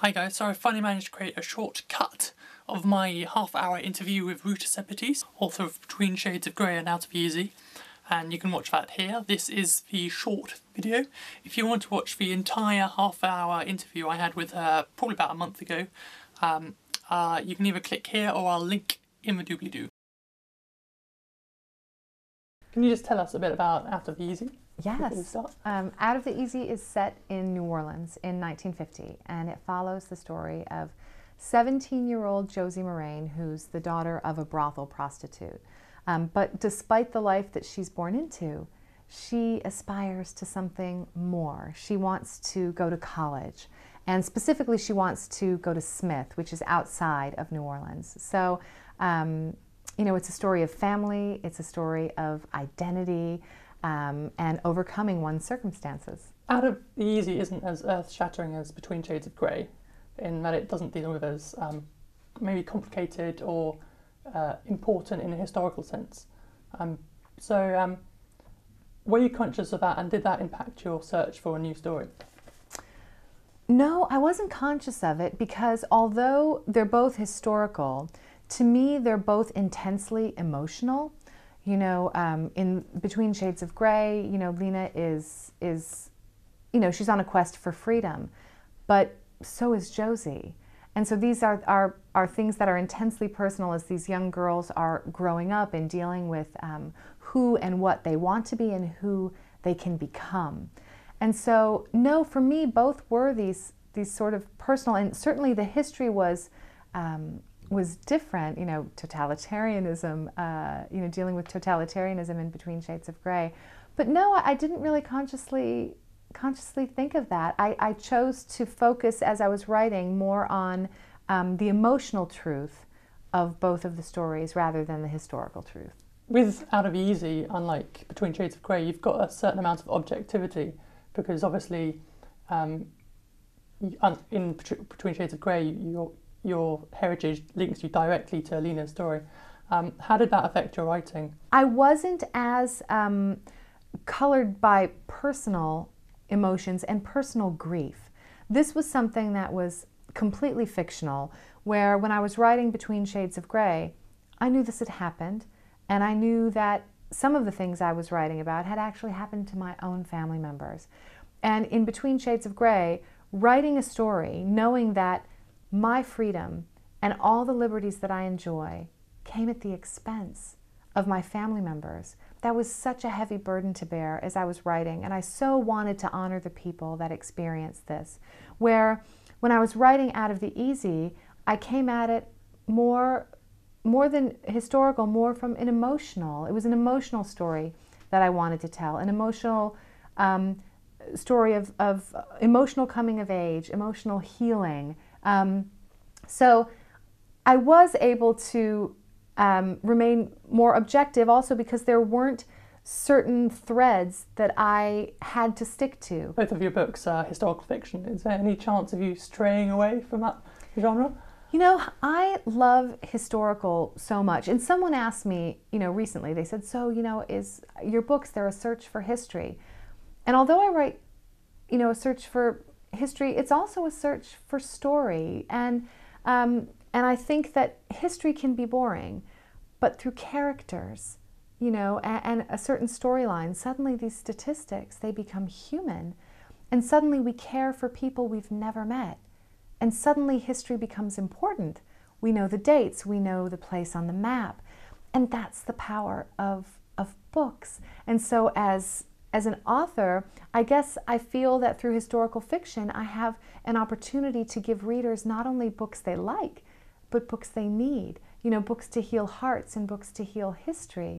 Hi guys, so I finally managed to create a short cut of my half-hour interview with Ruta Sepetys, author of Between Shades of Grey and Out of Easy, and you can watch that here. This is the short video. If you want to watch the entire half-hour interview I had with her probably about a month ago, you can either click here or I'll link in the doobly-doo. Can you just tell us a bit about Out of Easy? Yes. Out of the Easy is set in New Orleans in 1950, and it follows the story of 17-year-old Josie Moraine, who's the daughter of a brothel prostitute. But despite the life that she's born into, she aspires to something more. She wants to go to college, and specifically she wants to go to Smith, which is outside of New Orleans. So, you know, it's a story of family, it's a story of identity, and overcoming one's circumstances. Out of the Easy isn't as earth-shattering as Between Shades of Grey, in that it doesn't deal with as maybe complicated or important in a historical sense. Were you conscious of that, and did that impact your search for a new story? No, I wasn't conscious of it, because although they're both historical, to me they're both intensely emotional. You know, in Between Shades of Grey, you know, Lena is, you know, she's on a quest for freedom, but so is Josie. And so these are things that are intensely personal as these young girls are growing up and dealing with who and what they want to be and who they can become. And so, no, for me, both were these sort of personal, and certainly the history was different, you know, totalitarianism, you know, dealing with totalitarianism in Between Shades of Grey. But no, I didn't really consciously think of that. I chose to focus, as I was writing, more on the emotional truth of both of the stories rather than the historical truth. With Out of Easy, unlike Between Shades of Grey, you've got a certain amount of objectivity, because obviously in Between Shades of Grey, your heritage links you directly to Lena's story. How did that affect your writing? I wasn't as colored by personal emotions and personal grief. This was something that was completely fictional, where when I was writing Between Shades of Grey, I knew this had happened, and I knew that some of the things I was writing about had actually happened to my own family members. And in Between Shades of Grey, writing a story, knowing that my freedom and all the liberties that I enjoy came at the expense of my family members. That was such a heavy burden to bear as I was writing, and I so wanted to honor the people that experienced this. Where when I was writing Out of the Easy, I came at it more than historical, more from an emotional. It was an emotional story that I wanted to tell, an emotional story of emotional coming of age, emotional healing. So I was able to remain more objective also because there weren't certain threads that I had to stick to. Both of your books are historical fiction. Is there any chance of you straying away from that genre? You know, I love historical so much. And someone asked me, you know, recently, they said, so, you know, is your books, they're a search for history? And although I write, you know, a search for history, it's also a search for story. And I think that history can be boring, but through characters, you know, and a certain storyline, suddenly these statistics, they become human. And suddenly we care for people we've never met. And suddenly history becomes important. We know the dates, we know the place on the map. And that's the power of books. And so as an author, I guess I feel that through historical fiction, I have an opportunity to give readers not only books they like, but books they need. You know, books to heal hearts and books to heal history.